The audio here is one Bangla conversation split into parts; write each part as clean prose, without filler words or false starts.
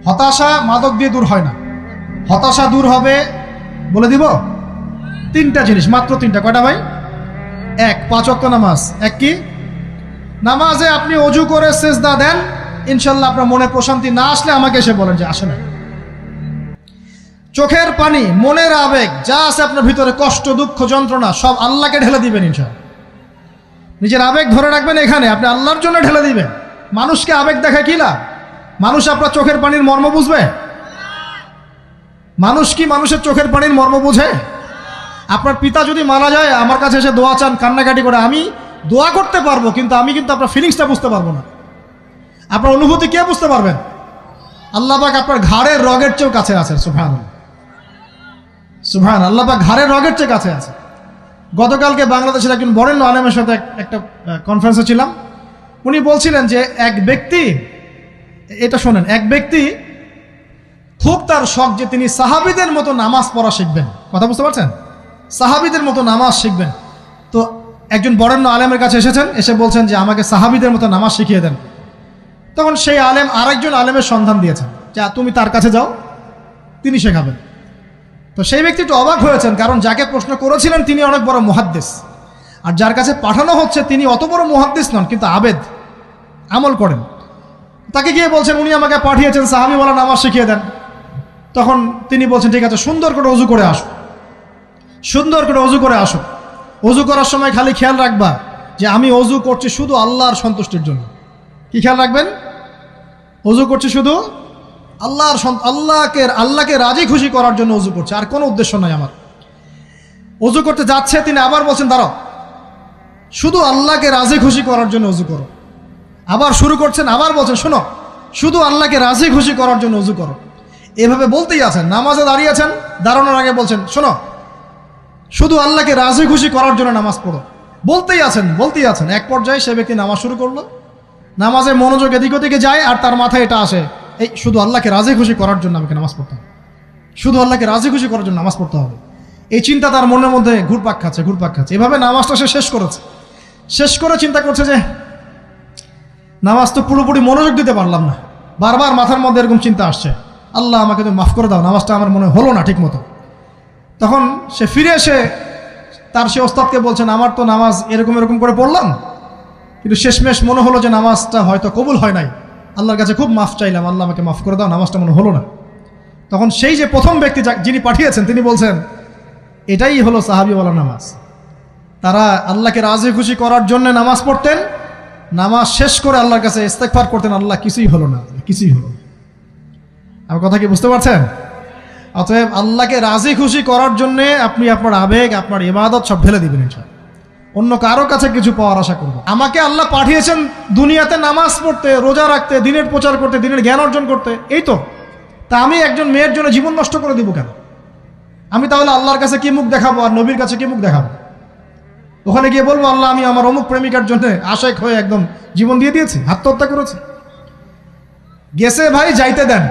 হতাশা মাদক দিয়ে দূর হয় না। হতাশা দূর হবে, বলে দিব, তিনটা জিনিস, মাত্র তিনটা। কয়টা ভাই? এক, 5 ওয়াক্ত নামাজ। এক কি? নামাজে আপনি অজু করে সেজদা দেন, ইনশাল্লাহ আপনার মনে প্রশান্তি না আসলে আমাকে এসে বলেন যে আসে না। চোখের পানি, মনের আবেগ যা আছে আপনার ভিতরে, কষ্ট, দুঃখ, যন্ত্রণা, সব আল্লাহকে ঢেলে দিবেন ইনশাল্লাহ। নিজের আবেগ ধরে রাখবেন এখানে, আপনি আল্লাহর জন্য ঢেলে দিবেন। মানুষকে আবেগ দেখে কি লাভ? মানুষ আপনার চোখের পানির মর্ম বুঝবে? মানুষ কি মানুষের চোখের পানির মর্ম বুঝে? আপনার পিতা যদি মারা যায়, আমার কাছে এসে দোয়া চান কান্নাকাটি করে, আমি দোয়া করতে পারবো, কিন্তু আমি কিন্তু আপনার ফিলিংসটা বুঝতে পারবো না। আপনার অনুভূতি কে বুঝতে পারবেন? আল্লাহ পাক আপনার ঘাড়ের রগের চেয়েও কাছে আছেন। সুবহানাল্লাহ, সুবহানাল্লাহ। আল্লাহ পাক ঘাড়ের রগের চেয়ে কাছে আছে। গতকালকে বাংলাদেশের একজন বরেণ্য আলেমের সাথে একটা কনফারেন্সে ছিলাম। উনি বলছিলেন যে এক ব্যক্তি, এটা শোনেন, এক ব্যক্তি খুব তার শখ যে তিনি সাহাবীদের মতো নামাজ পড়া শিখবেন। কথা বুঝতে পারছেন? সাহাবীদের মতো নামাজ শিখবেন। তো একজন বরেণ্য আলেমের কাছে এসেছেন, এসে বলছেন যে আমাকে সাহাবীদের মতো নামাজ শিখিয়ে দেন। তখন সেই আলেম আরেকজন আলেমের সন্ধান দিয়েছেন, যা তুমি তার কাছে যাও, তিনি শেখাবেন। তো সেই ব্যক্তি একটু অবাক হয়েছেন, কারণ যাকে প্রশ্ন করেছিলেন তিনি অনেক বড় মুহাদ্দিস, আর যার কাছে পাঠানো হচ্ছে তিনি অত বড় মুহাদ্দিস নন, কিন্তু আবেদ, আমল করেন। তাকে গিয়ে বলছেন উনি আমাকে পাঠিয়েছেন সাহাবীওয়ালা নামাজ শিখিয়ে দেন। তখন তিনি বলছেন ঠিক আছে, সুন্দর করে অজু করে আসো, সুন্দর করে অজু করে আসো। অজু করার সময় খালি খেয়াল রাখবা যে আমি অজু করছি শুধু আল্লাহর সন্তুষ্টির জন্য। কি খেয়াল রাখবেন? অজু করছি শুধু আল্লাহকে রাজি খুশি করার জন্য অজু করছে, আর কোনো উদ্দেশ্য নাই আমার। অজু করতে যাচ্ছে, তিনি আবার বলছেন দাঁড়াও, শুধু আল্লাহকে রাজি খুশি করার জন্য অজু করো। আবার শুরু করছেন, আবার বলছেন শোনো, শুধু আল্লাহকে রাজি খুশি করার জন্য অজু করো। এভাবে বলতেই আছেন। নামাজে দাঁড়িয়েছেন, দাঁড়ানোর আগে বলছেন শোনো, শুধু আল্লাহকে রাজি খুশি করার জন্য নামাজ পড়ো। বলতেই আছেন। এক পর্যায়ে সে ব্যক্তি নামাজ শুরু করলো। নামাজে মনোযোগ এদিক ওদিকে যায়, আর তার মাথায় এটা আসে, এই শুধু আল্লাহকে রাজি খুশি করার জন্য আমাকে নামাজ পড়তে হবে, শুধু আল্লাহকে রাজি খুশি করার জন্য নামাজ পড়তে হবে। এই চিন্তা তার মনের মধ্যে ঘুরপাক খাচ্ছে। এভাবে নামাজটা সে শেষ করেছে। শেষ করে চিন্তা করছে যে নামাজ তো পুরোপুরি মনোযোগ দিতে পারলাম না। বারবার মাথার মধ্যে এরকম চিন্তা আসছে, আল্লাহ আমাকে তুমি মাফ করে দাও, নামাজটা আমার মনে হলো না ঠিক মতো। তখন সে ফিরে এসে তার সে ওস্তাদকে বলছেন আমার তো নামাজ এরকম করে পড়লাম, কিন্তু শেষমেশ মনে হলো যে নামাজটা হয়তো কবুল হয় নাই। আল্লাহর কাছে খুব মাফ চাইলাম, আল্লাহ আমাকে মাফ করে দাও, নামাজটা মনে হলো না। তখন সেই যে প্রথম ব্যক্তি যিনি পাঠিয়েছেন তিনি বলছেন এটাই হলো সাহাবীওয়ালা নামাজ। তারা আল্লাহকে রাজি খুশি করার জন্য নামাজ পড়তেন, নামাজ শেষ করে আল্লাহর কাছে ইস্তেগফার করতেন, আল্লাহ কিছুই হলো না, কিছুই হলো না। আমার কথা কি বুঝতে পারছেন? অতএব আল্লাহকে রাজি খুশি করার জন্য আপনি আপনার আবেগ, আপনার ইবাদত সব ঢেলে দিবেন ইনশাআল্লাহ। অন্য কারো কাছে কিছু পাওয়ার আশা করবো। আমাকে আল্লাহ পাঠিয়েছেন দুনিয়াতে নামাজ পড়তে, রোজা রাখতে, দিনের প্রচার করতে, দিনের জ্ঞান অর্জন করতে, এই তো। তা আমি একজন মেয়ের জন্য জীবন নষ্ট করে দিব কেন? আমি তাহলে আল্লাহর কাছে কি মুখ দেখাবো, আর নবীর কাছে কি মুখ দেখাবো? ওখানে গিয়ে বলবো আল্লাহ আমি আমার অমুক প্রেমিকার জন্য আশেক হয়ে একদম জীবন দিয়ে দিয়েছি, আত্মহত্যা করেছি। গেছে ভাই, যাইতে দেন।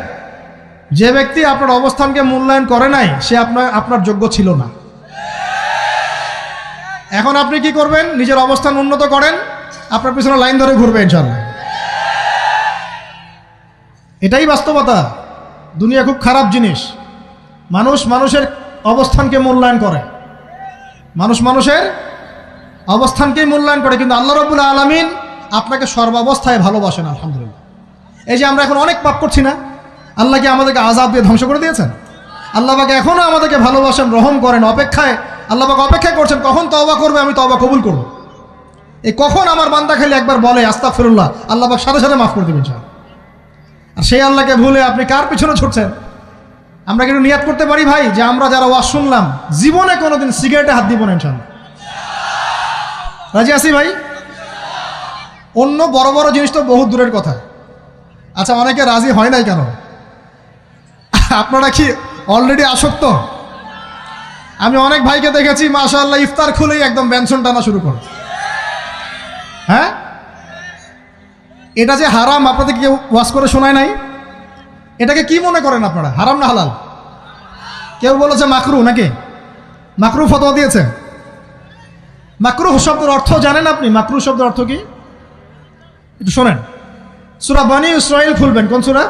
যে ব্যক্তি আপনার অবস্থানকে মূল্যায়ন করে নাই সে আপনার যোগ্য ছিল না। এখন আপনি কি করবেন? নিজের অবস্থান উন্নত করেন, আপনার পিছনে লাইন ধরে ঘুরবে ইনশাআল্লাহ। এটাই বাস্তবতা। দুনিয়া খুব খারাপ জিনিস। মানুষের অবস্থানকে মূল্যায়ন করে, মানুষের অবস্থানকেই মূল্যায়ন করে, কিন্তু আল্লাহ রাব্বুল আলামিন আপনাকে সর্বাবস্থায় ভালোবাসেন। আলহামদুলিল্লাহ। এই যে আমরা এখন অনেক পাপ করছি না, আল্লাহ কি আমাদেরকে আযাব দিয়ে ধ্বংস করে দিয়েছেন? আল্লাহ পাক এখনো আমাদেরকে ভালোবাসেন, রহম করেন, আল্লাহ পাক অপেক্ষা করছেন কখন তওবা করবে, আমি তওবা কবুল করব। এই কখন আমার বান্দা খালি একবার বলে আস্তাগফিরুল্লাহ, আল্লাহ পাক সাথে সাথে মাফ করে দেবেন ইনশাআল্লাহ। আর সেই আল্লাহকে ভুলে আপনি কার পিছনে ছুটছেন? আমরা কিন্তু নিয়াত করতে পারি ভাই যে আমরা যারা ওয়াজ শুনলাম জীবনে কোনোদিন সিগারেটে হাত দিব না ইনশাআল্লাহ। রাজি আছি ভাই? অন্য বড় বড় জিনিস তো বহুত দূরের কথা। আচ্ছা, অনেকে রাজি হয় নাই কেন? আপনারা কি অলরেডি আসক্ত? আমি অনেক ভাইকে দেখেছি মাশাআল্লাহ ইফতার খুলেই একদম বেনসন টানা শুরু করে। হ্যাঁ, এটা যে হারাম আপনাদের কেউ ওয়াজ করে শোনায় নাই? এটাকে কি মনে করেন আপনারা, হারাম না হালাল? কেউ বলেছে মাকরু, নাকি মাকরু ফতোয়া দিয়েছে? মাকরু শব্দের অর্থ জানেন আপনি? মাকরু শব্দের অর্থ কি একটু শোনেন। সূরা বনী ইসরাঈল খুলবেন। কোন সূরা?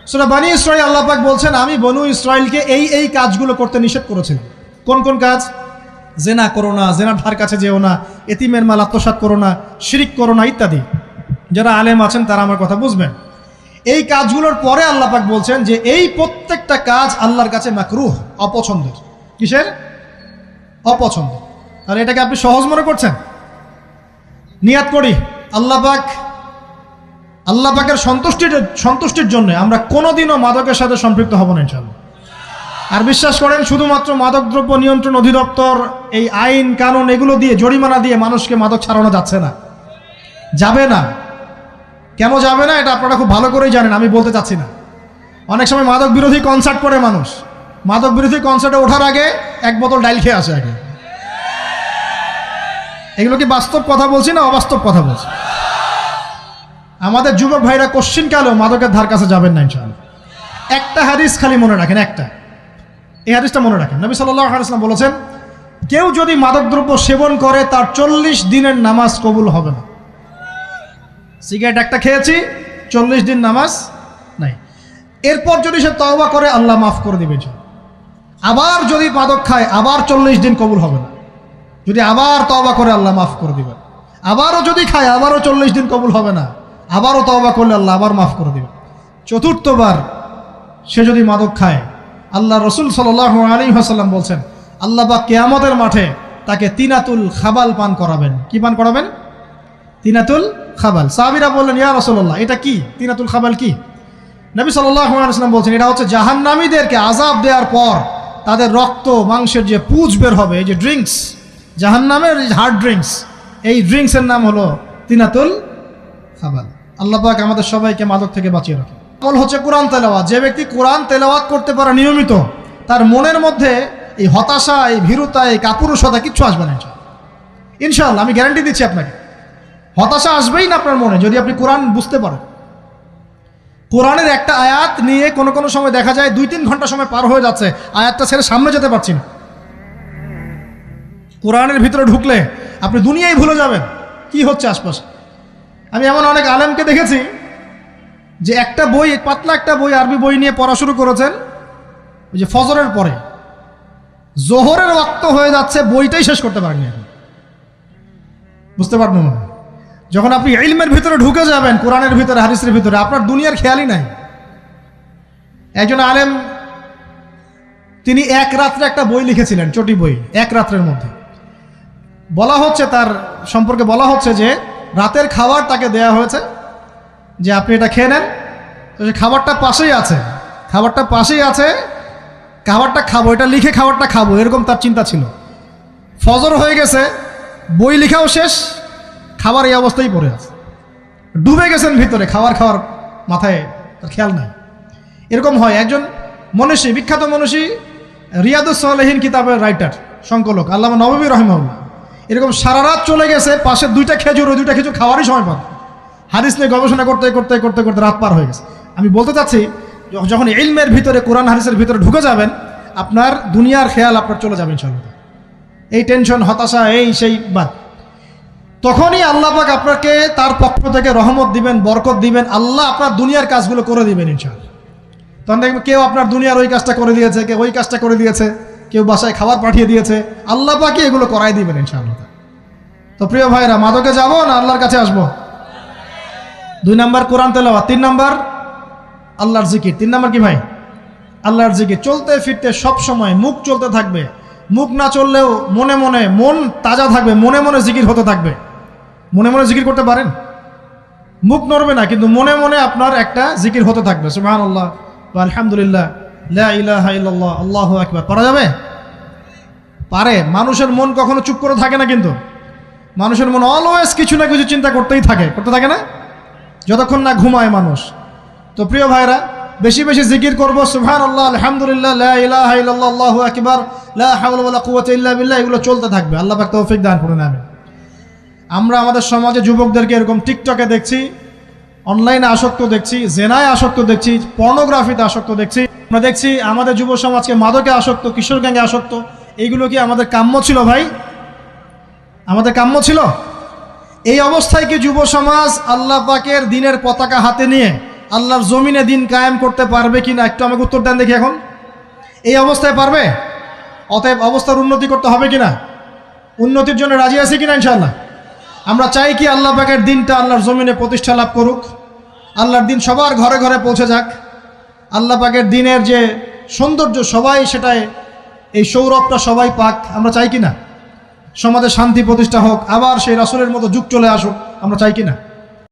সূরা বনী ইসরাঈল আল্লাহ পাক বলছেন, আমি বনু ইসরাঈলকে এই কাজগুলো করতে নিষেধ করেছিলাম। কোন কোন কাজ? জেনা করো না, জেনার ধার কাছে যেও না, এতিমের মাল আত্মসাৎ করো না, শিরিক করো না ইত্যাদি। যারা আলেম আছেন তারা আমার কথা বুঝবেন। এই কাজগুলোর পরে আল্লাহ পাক বলছেন যে এই প্রত্যেকটা কাজ আল্লাহর কাছে মাকরুহ, অপছন্দের। কিসের? অপছন্দ। তাহলে এটাকে আপনি সহজ মনে করছেন? নিয়াত করি আল্লাহ পাকের সন্তুষ্টির জন্য আমরা কোনোদিনও মাদকের সাথে সম্পৃক্ত হব না ইনশাআল্লাহ। আর বিশ্বাস করেন, শুধুমাত্র মাদকদ্রব্য নিয়ন্ত্রণ অধিদপ্তর এই আইন কানুন এগুলো দিয়ে, জরিমানা দিয়ে মানুষকে মাদক ছাড়ানো যাচ্ছে না, যাবে না। কেন যাবে না এটা আপনারা খুব ভালো করেই জানেন, আমি বলতে চাচ্ছি না। অনেক সময় মাদক বিরোধী কনসার্ট করে মানুষ, মাদক বিরোধী কনসার্টে ওঠার আগে এক বোতল ডাইল খেয়ে আসে আগে। এগুলো কি বাস্তব কথা বলছি না অবাস্তব কথা বলছি? আমাদের যুবক ভাইরা কোশ্চিনকালেও মাদকের ধার কাছে যাবেন না ইনশাআল্লাহ। একটা হাদিস খালি মনে রাখেন, এই হাদিসটা মনে রাখেন। নবী সাল্লাল্লাহু আলাইহি ওয়াসাল্লাম বলেছেন, কেউ যদি মাদকদ্রব্য সেবন করে তার 40 দিনের নামাজ কবুল হবে না। সিগারেট একটা খেয়েছি, 40 দিন নামাজ নাই। এরপর যদি সে তওবা করে আল্লাহ মাফ করে দিবে। আবার যদি মাদক খায় আবার 40 দিন কবুল হবে না। যদি আবার তওবা করে আল্লাহ মাফ করে দিবেন। আবারও যদি খায় আবারও 40 দিন কবুল হবে না। আবারও তওবা করলে আল্লাহ আবার মাফ করে দিবেন। চতুর্থবার সে যদি মাদক খায়, আল্লাহ রসুল সাল্লাল্লাহু আলাইহি ওয়াসাল্লাম বলছেন, আল্লাহ পাক কিয়ামতের মাঠে তাকে তিনাতুল খাবাল পান করাবেন। কি পান করাবেন? তিনাতুল খাবাল। সাহাবীরা বললেন, ইয়া রাসূলুল্লাহ, এটা কি? তিনাতুল খাবাল কি? নবী সাল্লাল্লাহু আলাইহি ওয়াসাল্লাম বলছেন, এটা হচ্ছে জাহান্নামীদেরকে আযাব দেওয়ার পর তাদের রক্ত মাংসের যে পুঁজ বের হবে, এই যে ড্রিঙ্কস, জাহান্নামের হার্ড ড্রিঙ্কস, এই ড্রিঙ্কসের নাম হলো তিনাতুল খাবাল। আল্লাহ পাক আমাদের সবাইকে মাদক থেকে বাঁচিয়ে রাখে। আমল হচ্ছে কোরআন তেলাওয়াত। যে ব্যক্তি কোরআন তেলাওয়াত করতে পারে নিয়মিত, তার মনের মধ্যে এই হতাশা, এই ভীরুতা, এই কাপুরুষতা কিচ্ছু আসবে না ইনশাআল্লাহ। আমি গ্যারান্টি দিচ্ছি আপনাকে, হতাশা আসবেই না আপনার মনে যদি আপনি কোরআন বুঝতে পারেন। কোরআনের একটা আয়াত নিয়ে কোনো সময় দেখা যায় 2-3 ঘন্টা সময় পার হয়ে যাচ্ছে, আয়াতটা ছেড়ে সামনে যেতে পারছি না। কোরআনের ভিতরে ঢুকলে আপনি দুনিয়ায় ভুলে যাবেন কি হচ্ছে আশপাশে। আমি এমন অনেক আলেমকে দেখেছি যে একটা বই, পাতলা একটা বই, আরবি বই নিয়ে পড়া শুরু করেছেন, ওই যে ফজরের পরে জোহরের ওয়াক্ত হয়ে যাচ্ছে, বইটাই শেষ করতে পারেননি এখন। বুঝতে পারবেন না? যখন আপনি ইলমের ভিতরে ঢুকে যাবেন, কোরআনের ভিতরে, হাদিসের ভিতরে, আপনার দুনিয়ার খেয়ালই নাই। একজন আলেম, তিনি এক রাত্রে একটা বই লিখেছিলেন, চটি বই, এক রাত্রের মধ্যে। বলা হচ্ছে, তার সম্পর্কে বলা হচ্ছে যে রাতের খাবার তাকে দেয়া হয়েছে, যে আপনি এটা খেয়ে নেন। তো সে খাবারটা পাশেই আছে, খাবারটা খাবো, এটা লিখে খাবারটা খাবো, এরকম তার চিন্তা ছিল। ফজর হয়ে গেছে, বই লেখাও শেষ, খাবার এই অবস্থায় পড়ে আছে, ডুবে গেছেন ভিতরে, খাওয়ার মাথায় তার খেয়াল নাই। এরকম হয়। একজন মনীষী, বিখ্যাত মনীষী, রিয়াদুস সালেহীন কিতাবের রাইটার, সংকলক আল্লামা নববী রাহিমাহুল্লাহ, এরকম সারা রাত চলে গেছে, পাশে 2টা খেজুর, ওই 2টা খেজুর খাওয়ারই সময় পান। হাদিস নিয়ে গবেষণা করতে রাত পার হয়ে গেছে। আমি বলতে চাচ্ছি, যখন ইলমের ভিতরে, কোরআন হাদিসের ভিতরে ঢুকে যাবেন, আপনার দুনিয়ার খেয়াল আপনার চলে যাবে ইনশাআল্লাহ। এই টেনশন, হতাশা, এই সেই বাদ। তখনই আল্লাহ পাক আপনাকে তার পক্ষ থেকে রহমত দিবেন, বরকত দিবেন, আল্লাহ আপনার দুনিয়ার কাজগুলো করে দিবেন ইনশাআল্লাহ। তখন দেখবেন কেউ আপনার দুনিয়ার ওই কাজটা করে দিয়েছে, কেউ ওই কাজটা করে দিয়েছে, কেউ বাসায় খাবার পাঠিয়ে দিয়েছে, আল্লাহ পাকই এগুলো করাই দিবেন ইনশাআল্লাহ। তো প্রিয় ভাইরা, মাদকে যাব না আল্লাহর কাছে আসবো? 2 নাম্বার কোরআন তেলাওয়াত, 3 নাম্বার আল্লাহর জিকির। 3 নাম্বার কি ভাই? আল্লাহর জিকির। চলতে ফিরতে সব সময় মুখ চলতে থাকবে, মুখ না চললেও মনে মনে মন তাজা থাকবে, মনে মনে জিকির হতে থাকবে। মনে মনে জিকির করতে পারেন? মুখ নড়বে না, কিন্তু মনে মনে আপনার একটা জিকির হতে থাকবে। সুবহানাল্লাহ ওয়া আলহামদুলিল্লাহ, লা ইলাহা ইল্লাল্লাহ, আল্লাহু আকবার। পারা যাবে? পারে। মানুষের মন কখনো চুপ করে থাকে না, কিন্তু মানুষের মন অলওয়েজ কিছু না কিছু চিন্তা করতে থাকে না, যতক্ষণ না ঘুমায় মানুষ। তো প্রিয় ভাইরা, বেশি বেশি জিকির করব, সুবহানাল্লাহ, আলহামদুলিল্লাহ, লা ইলাহা ইল্লাল্লাহ, আল্লাহু আকবার, লা হাওলা ওয়ালা কুওয়াতা ইল্লা বিল্লাহ, এগুলো চলতে থাকবে। আল্লাহ পাক তৌফিক দান করুন, আমিন। আমরা আমাদের সমাজে যুবকদেরকে এরকম টিকটকে দেখছি, অনলাইনে আসক্ত দেখছি, জেনায় আসক্ত দেখছি, পর্নোগ্রাফিতে আসক্ত দেখছি। আমরা দেখছি আমাদের যুব সমাজকে মাদকে আসক্ত, কিশোর গ্যাংয়ে আসক্ত। এইগুলো কি আমাদের কাম্য ছিল ভাই? আমাদের কাম্য ছিল? এই অবস্থায় কি যুব সমাজ আল্লাহ পাকের দ্বীনের পতাকা হাতে নিয়ে আল্লাহর জমিনে দিন কায়েম করতে পারবে কি না একটু আমাকে উত্তর দেন দেখি। এখন এই অবস্থায় পারবে? অতএব অবস্থার উন্নতি করতে হবে কি না? উন্নতির জন্য রাজি আছে কি না ইনশাআল্লাহ? আমরা চাই কি আল্লাহ পাকের দিনটা আল্লাহর জমিনে প্রতিষ্ঠা লাভ করুক, আল্লাহর দিন সবার ঘরে ঘরে পৌঁছে যাক, আল্লাহ পাকের দিনের যে সৌন্দর্য সবাই সেটাই, এই সৌরভটা সবাই পাক। আমরা চাই কি না? সমাজে শান্তি প্রতিষ্ঠা হোক, আবার সেই রাসূলের মতো যুগ চলে আসুক, আমরা চাই কি না?